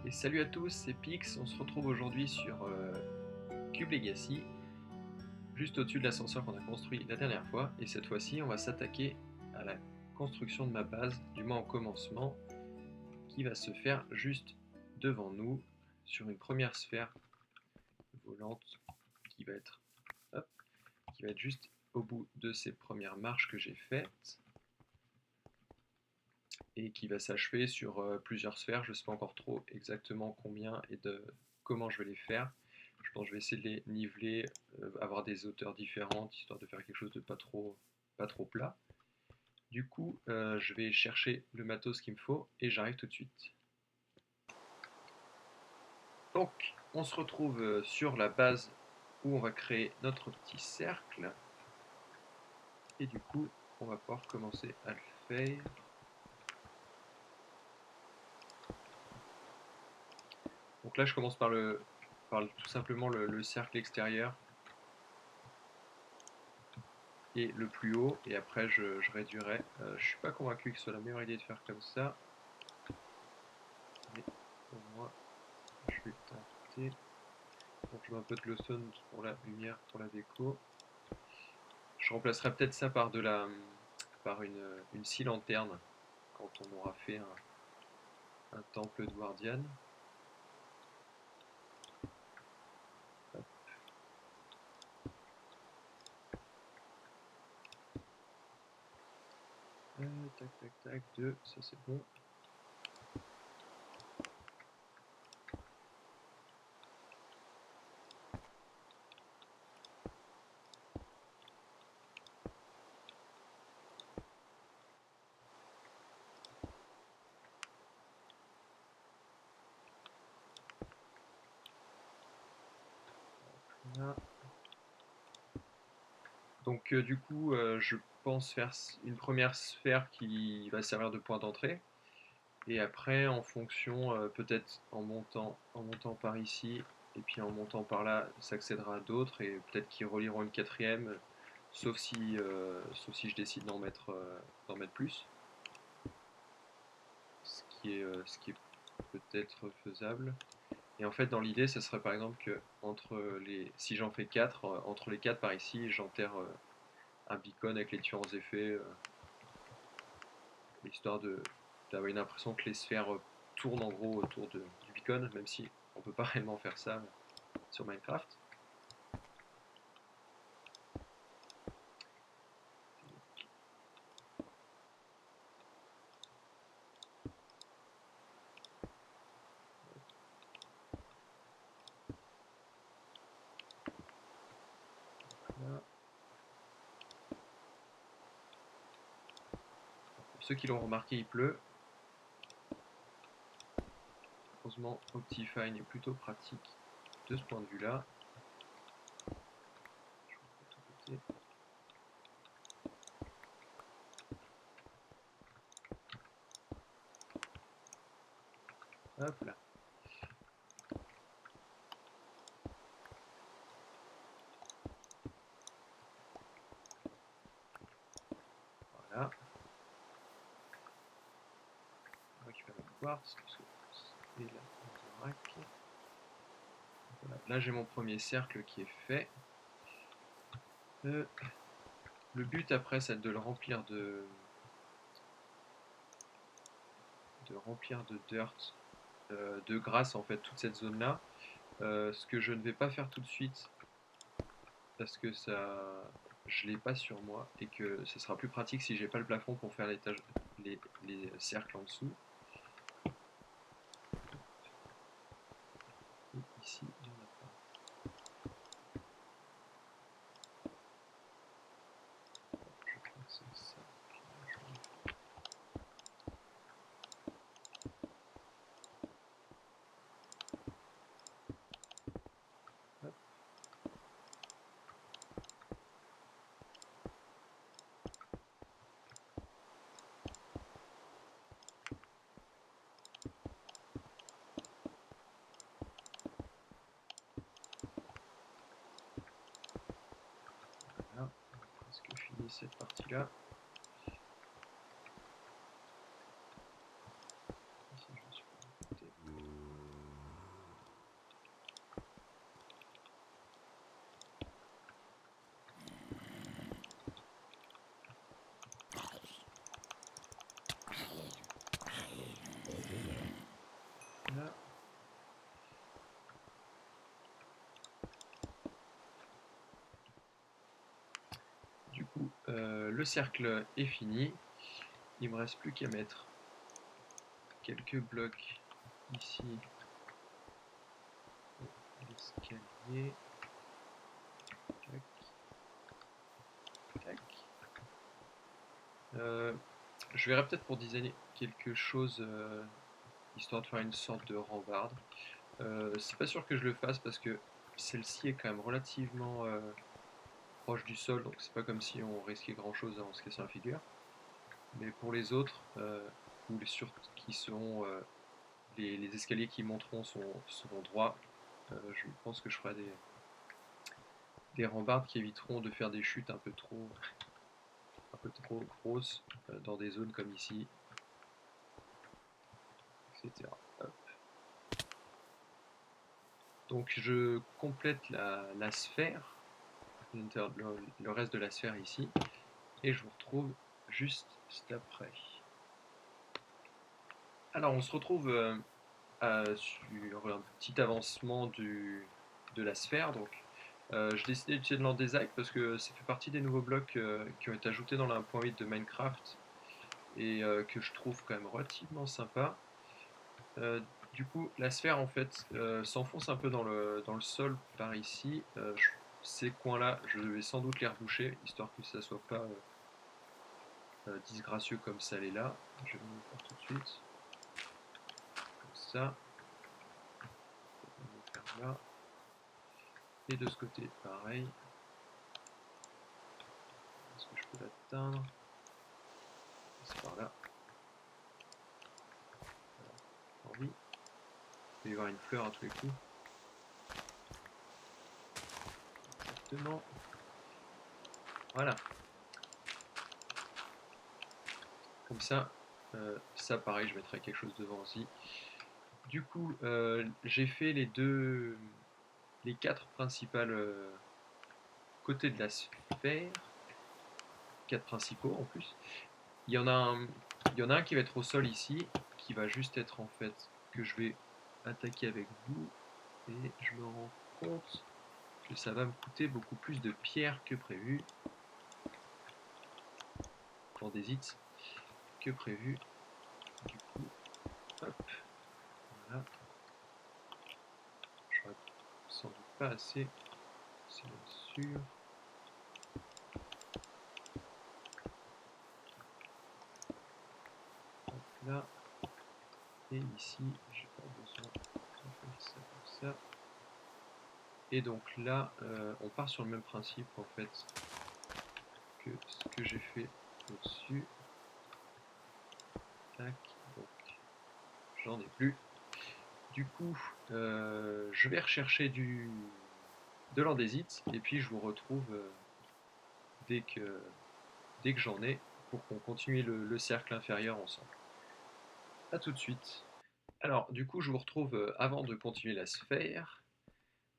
Et salut à tous, c'est Pix, on se retrouve aujourd'hui sur Cube Legacy, juste au-dessus de l'ascenseur qu'on a construit la dernière fois, et cette fois-ci on va s'attaquer à la construction de ma base, du moins en commencement, qui va se faire juste devant nous, sur une première sphère volante qui va être, hop, qui va être juste au bout de ces premières marches que j'ai faites, et qui va s'achever sur plusieurs sphères. Je ne sais pas encore trop exactement combien et de comment je vais les faire. Je pense que je vais essayer de les niveler, avoir des hauteurs différentes, histoire de faire quelque chose de pas trop plat. Du coup, je vais chercher le matos qu'il me faut et j'arrive tout de suite. Donc, on se retrouve sur la base où on va créer notre petit cercle. Et du coup, on va pouvoir commencer à le faire. Donc là, je commence par tout simplement le cercle extérieur et le plus haut, et après je réduirai. Je suis pas convaincu que ce soit la meilleure idée de faire comme ça, mais pour moi, je vais tenter. Donc je mets un peu de glowstone pour la lumière, pour la déco. Je remplacerai peut-être ça par une scie lanterne quand on aura fait un temple de Guardian. Hop. Tac, tac, tac, 2, ça c'est bon. Là. Donc du coup, je pense faire une première sphère qui va servir de point d'entrée. Et après, en fonction, peut-être en montant par ici, et puis en montant par là, ça accédera à d'autres, et peut-être qu'ils relieront une quatrième, sauf si je décide d'en mettre plus, ce qui est peut-être faisable. Et en fait, dans l'idée, ça serait par exemple que si j'en fais 4, entre les 4 par ici, j'enterre un beacon avec les différents effets, histoire d'avoir une impression que les sphères tournent en gros autour du beacon, même si on peut pas réellement faire ça sur Minecraft. Là. Pour ceux qui l'ont remarqué, il pleut. Heureusement, Optifine est plutôt pratique de ce point de vue-là. Hop là. Voilà. On récupère le quartz parce que c'est là voilà. Là, j'ai mon premier cercle qui est fait. Le but après, c'est de le remplir de dirt, de grâce en fait, toute cette zone-là. Ce que je ne vais pas faire tout de suite parce que je l'ai pas sur moi et que ce sera plus pratique si j'ai pas le plafond pour faire les cercles en dessous. Et ici, il n'y en a pas. Je crois que c'est ça. Hop. Voilà, on a presque fini cette partie-là. Si je me suis pas répété. le cercle est fini. Il me reste plus qu'à mettre quelques blocs ici. L'escalier. Tac. Tac. Je verrai peut-être pour designer quelque chose histoire de faire une sorte de rambarde. C'est pas sûr que je le fasse parce que celle-ci est quand même relativement proche du sol, donc c'est pas comme si on risquait grand chose en se cassant la figure. Mais pour les autres, ou les qui seront les escaliers qui monteront seront droits, je pense que je ferai des rambardes qui éviteront de faire des chutes un peu trop grosses dans des zones comme ici, etc. Hop. Donc je complète la sphère, le reste de la sphère ici, et je vous retrouve juste après. Alors on se retrouve sur un petit avancement de la sphère. Donc je décidé d'utiliser de l'Andesign parce que ça fait partie des nouveaux blocs qui ont été ajoutés dans la 1.8 de Minecraft et que je trouve quand même relativement sympa. Du coup, la sphère en fait s'enfonce un peu dans le sol par ici. Ces coins-là, je vais sans doute les reboucher, histoire que ça soit pas disgracieux comme ça l'est là. Je vais vous le faire tout de suite. Comme ça. On va le faire là. Et de ce côté, pareil. Est-ce que je peux l'atteindre? C'est par là. Voilà. Envie. Il va y avoir une fleur à tous les coups. Exactement. Voilà. Comme ça, ça pareil, je mettrai quelque chose devant aussi. Du coup, j'ai fait les quatre principales côtés de la sphère. Quatre principaux en plus. Il y en a un qui va être au sol ici, qui va juste être en fait que je vais attaquer avec vous. Et je me rends compte que ça va me coûter beaucoup plus de pierres que prévu. Andésite que prévu. Du coup, hop, voilà. J'aurais sans doute pas assez, c'est bien sûr. Hop là. Et ici, j'ai pas besoin de faire ça comme ça. Et donc là, on part sur le même principe en fait que ce que j'ai fait au-dessus. Tac, donc j'en ai plus. Du coup, je vais rechercher de l'andésite et puis je vous retrouve dès que j'en ai pour qu'on continue le cercle inférieur ensemble. A tout de suite. Alors, du coup, je vous retrouve avant de continuer la sphère.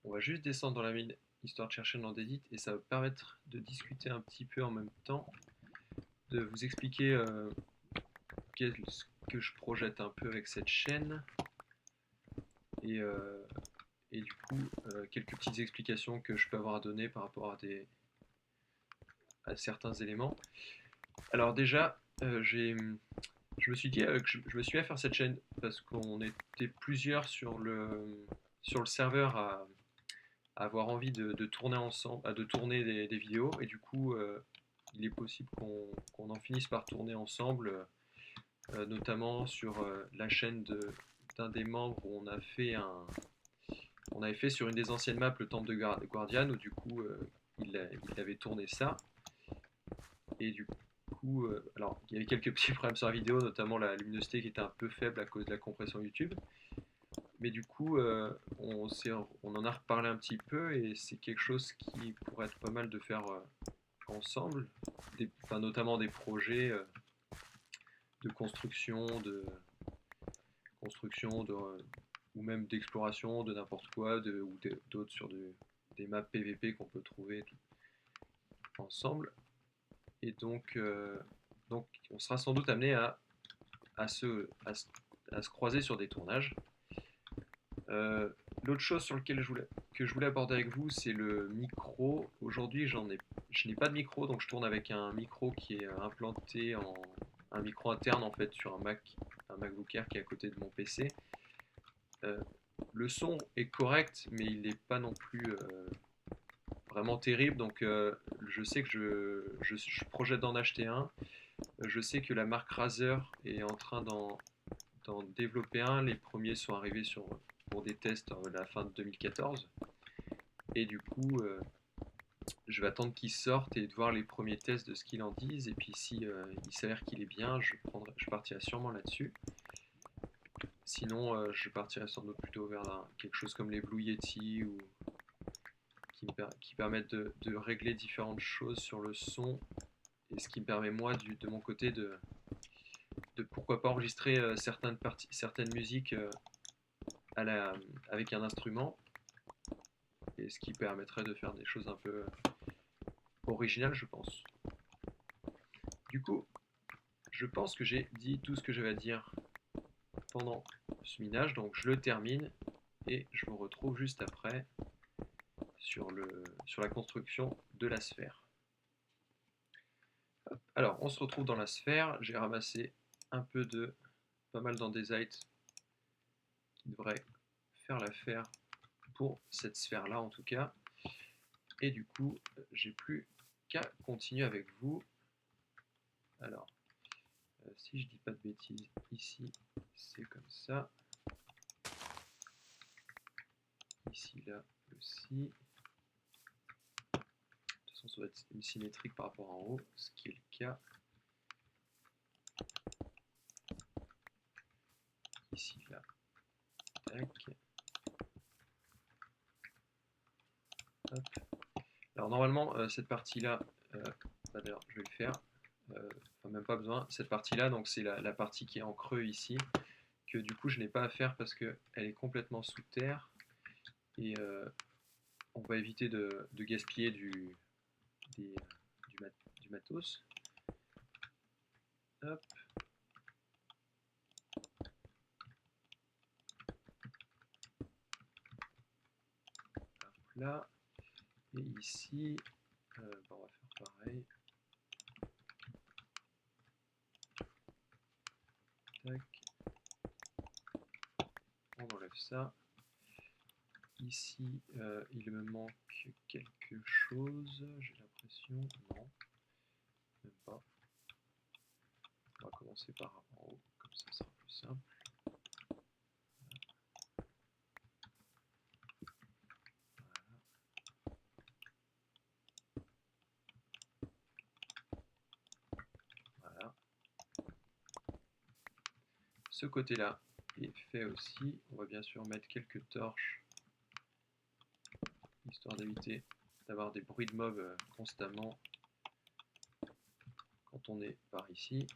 On va juste descendre dans la mine histoire de chercher l'andésite et ça va permettre de discuter un petit peu en même temps, de vous expliquer ce que je projette un peu avec cette chaîne et, du coup quelques petites explications que je peux avoir à donner par rapport à certains éléments. Alors déjà, je me suis dit que je me suis mis à faire cette chaîne parce qu'on était plusieurs sur le serveur à avoir envie de tourner ensemble, de tourner des vidéos, et du coup, il est possible qu'on en finisse par tourner ensemble, notamment sur la chaîne d'un des membres où on avait fait sur une des anciennes maps le temple de Guardian, où du coup, il avait tourné ça, et du coup, alors il y avait quelques petits problèmes sur la vidéo, notamment la luminosité qui était un peu faible à cause de la compression YouTube. Mais du coup, on en a reparlé un petit peu et c'est quelque chose qui pourrait être pas mal de faire ensemble, notamment des projets de construction ou même d'exploration de n'importe quoi, ou d'autres sur des maps PVP qu'on peut trouver ensemble. Et donc on sera sans doute amené à se croiser sur des tournages. L'autre chose sur laquelle que je voulais aborder avec vous, c'est le micro. Aujourd'hui, je n'ai pas de micro, donc je tourne avec un micro qui est implanté en un micro interne en fait sur un MacBook Air qui est à côté de mon PC. Euh, le son est correct, mais il n'est pas non plus vraiment terrible. Donc je sais que je projette d'en acheter un. Je sais que la marque Razer est en train d'en développer un. Les premiers sont arrivés pour des tests à la fin de 2014. Et du coup, je vais attendre qu'il sorte et de voir les premiers tests de ce qu'ils en disent. Et puis si il s'avère qu'il est bien, je partirai sûrement là-dessus. Sinon, je partirai sans doute plutôt vers quelque chose comme les Blue Yeti ou qui permettent de régler différentes choses sur le son et ce qui me permet moi de mon côté de pourquoi pas enregistrer certaines musiques à avec un instrument et ce qui permettrait de faire des choses un peu originales je pense. Du coup, je pense que j'ai dit tout ce que j'avais à dire pendant ce minage, donc je le termine et je vous retrouve juste après sur la construction de la sphère. Alors, on se retrouve dans la sphère, j'ai ramassé pas mal d'andésite qui devrait faire l'affaire pour cette sphère-là en tout cas. Et du coup, j'ai plus qu'à continuer avec vous. Alors, si je dis pas de bêtises, ici, c'est comme ça. Ici, là aussi. De toute façon, ça doit être symétrique par rapport en haut, ce qui est le cas. Ici, là. Tac. Hop. Alors normalement, cette partie-là, d'ailleurs, je vais le faire. Enfin, même pas besoin. Cette partie-là, donc c'est la partie qui est en creux ici, que du coup je n'ai pas à faire parce qu'elle est complètement sous terre. Et on va éviter de gaspiller du matos. Hop. Hop là. Et ici, on va faire pareil. Tac. On enlève ça. Ici, il me manque quelque chose, j'ai l'impression. Non, même pas. On va commencer par en haut, comme ça sera plus simple. Voilà. Ce côté-là est fait aussi. On va bien sûr mettre quelques torches, histoire d'éviter d'avoir des bruits de mobs constamment quand on est par ici.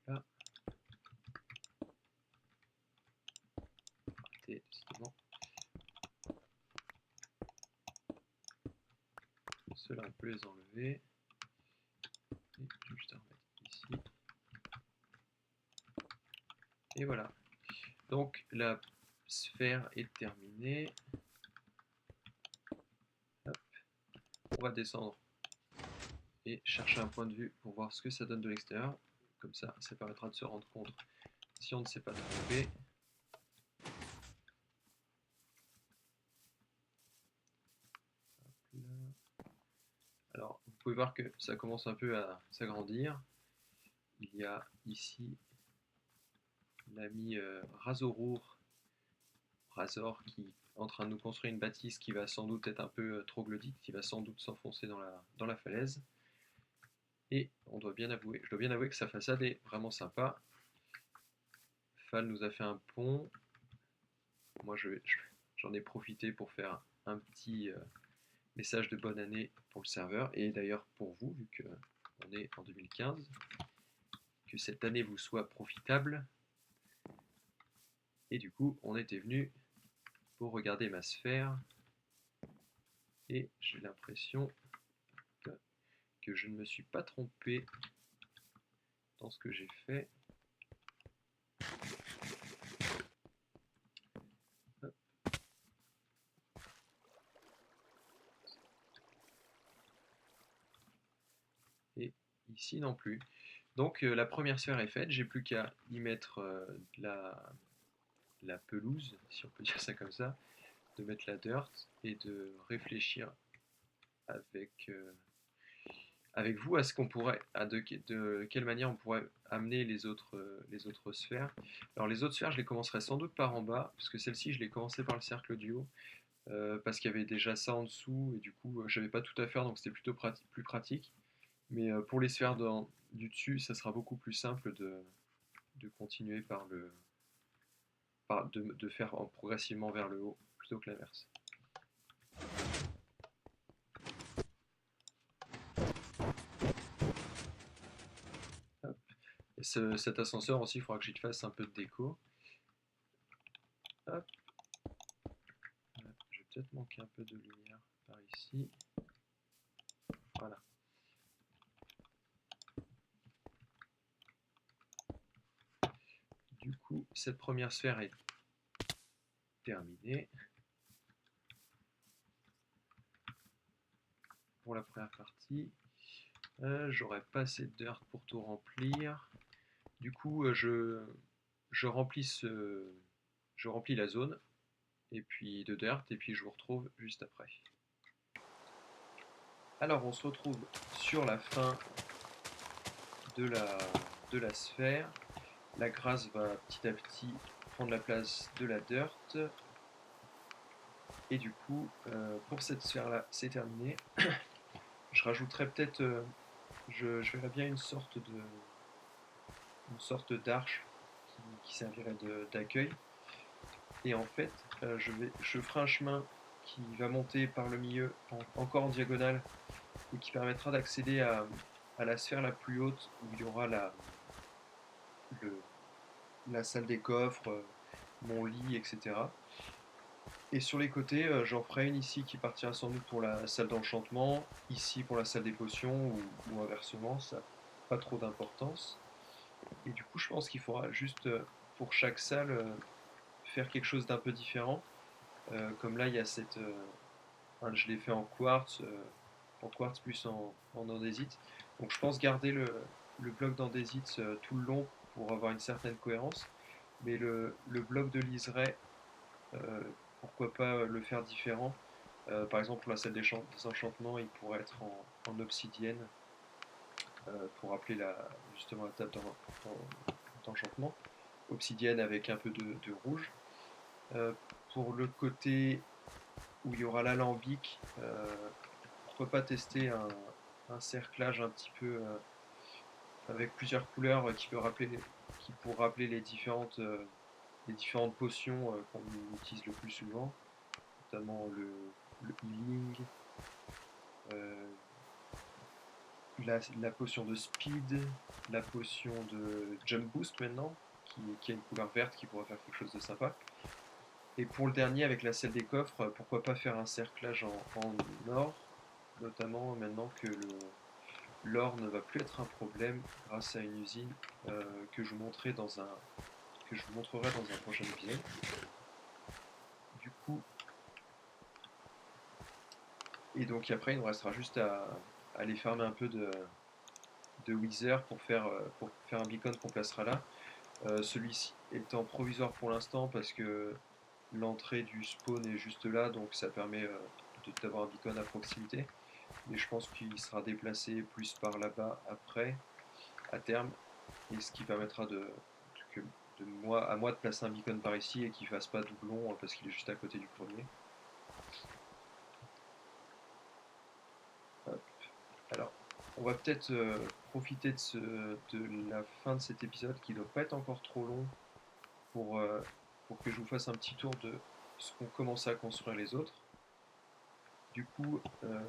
Là. Raté, décidément. Ceux-là, on peut les enlever. Et je vais juste remettre ici. Et voilà. Donc la sphère est terminée. Hop. On va descendre et chercher un point de vue pour voir ce que ça donne de l'extérieur. Comme ça, ça permettra de se rendre compte si on ne s'est pas trompé. Alors, vous pouvez voir que ça commence un peu à s'agrandir. Il y a ici l'ami Razor qui est en train de nous construire une bâtisse qui va sans doute être un peu troglodyte, qui va sans doute s'enfoncer dans la falaise. Et je dois bien avouer que sa façade est vraiment sympa. Fal nous a fait un pont. Moi, j'en ai profité pour faire un petit message de bonne année pour le serveur et d'ailleurs pour vous, vu qu'on est en 2015. Que cette année vous soit profitable. Et du coup, on était venu pour regarder ma sphère. Et j'ai l'impression que je ne me suis pas trompé dans ce que j'ai fait. ici non plus. Donc la première sphère est faite, j'ai plus qu'à y mettre la pelouse, si on peut dire ça comme ça, de mettre la dirt et de réfléchir avec, avec vous à ce qu'on pourrait, de quelle manière on pourrait amener les autres sphères. Alors les autres sphères, je les commencerai sans doute par en bas, parce que celle-ci, je l'ai commencé par le cercle du haut, parce qu'il y avait déjà ça en dessous, et du coup, j'avais pas tout à faire, donc c'était plutôt plus pratique. Mais pour les sphères du dessus, ça sera beaucoup plus simple de continuer de faire progressivement vers le haut, plutôt que l'inverse. Et cet ascenseur aussi, il faudra que j'y fasse un peu de déco. Hop. Je vais peut-être manquer un peu de lumière par ici. Voilà. Du coup, cette première sphère est terminée. Pour la première partie, j'aurais pas assez de dirt pour tout remplir. Du coup, je je remplis la zone et puis de dirt et puis je vous retrouve juste après. Alors, on se retrouve sur la fin de de la sphère. La grasse va petit à petit prendre la place de la dirt. Et du coup, pour cette sphère-là, c'est terminé. Je rajouterai peut-être, je verrais bien une sorte d'arche qui servirait d'accueil. Et en fait, je ferai un chemin qui va monter par le milieu, encore en diagonale, et qui permettra d'accéder à la sphère la plus haute où il y aura le, la salle des coffres, mon lit, etc. Et sur les côtés, j'en ferai une ici qui partira sans doute pour la salle d'enchantement, ici pour la salle des potions ou inversement, ça n'a pas trop d'importance. Et du coup, je pense qu'il faudra juste pour chaque salle faire quelque chose d'un peu différent. Comme là, il y a je l'ai fait en quartz plus en andésite. Donc je pense garder le bloc d'andésite tout le long pour avoir une certaine cohérence. Mais le bloc de liseré, euh, pourquoi pas le faire différent. Par exemple, pour la salle des enchantements, il pourrait être en obsidienne pour rappeler justement la table d'enchantement. Obsidienne avec un peu de rouge. Euh, pour le côté où il y aura l'alambic, pourquoi pas tester un cerclage un petit peu avec plusieurs couleurs qui pour rappeler les différentes potions qu'on utilise le plus souvent, notamment le healing, euh, la potion de speed, la potion de jump boost maintenant, qui a une couleur verte qui pourra faire quelque chose de sympa. Et pour le dernier, avec la selle des coffres, pourquoi pas faire un cerclage en or, notamment maintenant que l'or ne va plus être un problème grâce à une usine que je vous montrerai que je vous montrerai dans un prochain épisode. Du coup, et donc après, il nous restera juste à aller farmer un peu de Wither pour faire un beacon qu'on placera là. Celui-ci étant provisoire pour l'instant parce que l'entrée du spawn est juste là, donc ça permet d'avoir un beacon à proximité. Mais je pense qu'il sera déplacé plus par là-bas après, à terme, et ce qui permettra à moi de placer un beacon par ici et qu'il ne fasse pas doublon parce qu'il est juste à côté du premier. Hop. Alors, on va peut-être profiter de la fin de cet épisode qui ne doit pas être encore trop long pour, euh, pour que je vous fasse un petit tour de ce qu'ont commencé à construire les autres. Du coup,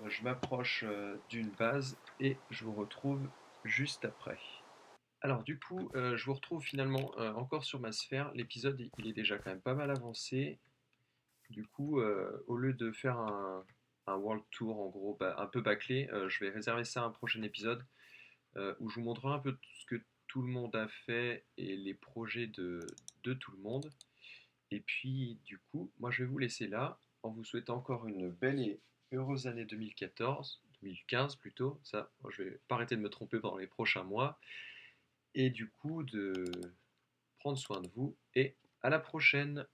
je m'approche d'une base et je vous retrouve juste après. Alors du coup, je vous retrouve finalement encore sur ma sphère. L'épisode, il est déjà quand même pas mal avancé. Du coup, au lieu de faire un world tour en gros un peu bâclé, je vais réserver ça à un prochain épisode où je vous montrerai un peu ce que tout le monde a fait et les projets de tout le monde. Et puis du coup, moi je vais vous laisser là en vous souhaitant encore heureuse année 2014, 2015 plutôt, ça, je vais pas arrêter de me tromper pendant les prochains mois, et du coup de prendre soin de vous, et à la prochaine!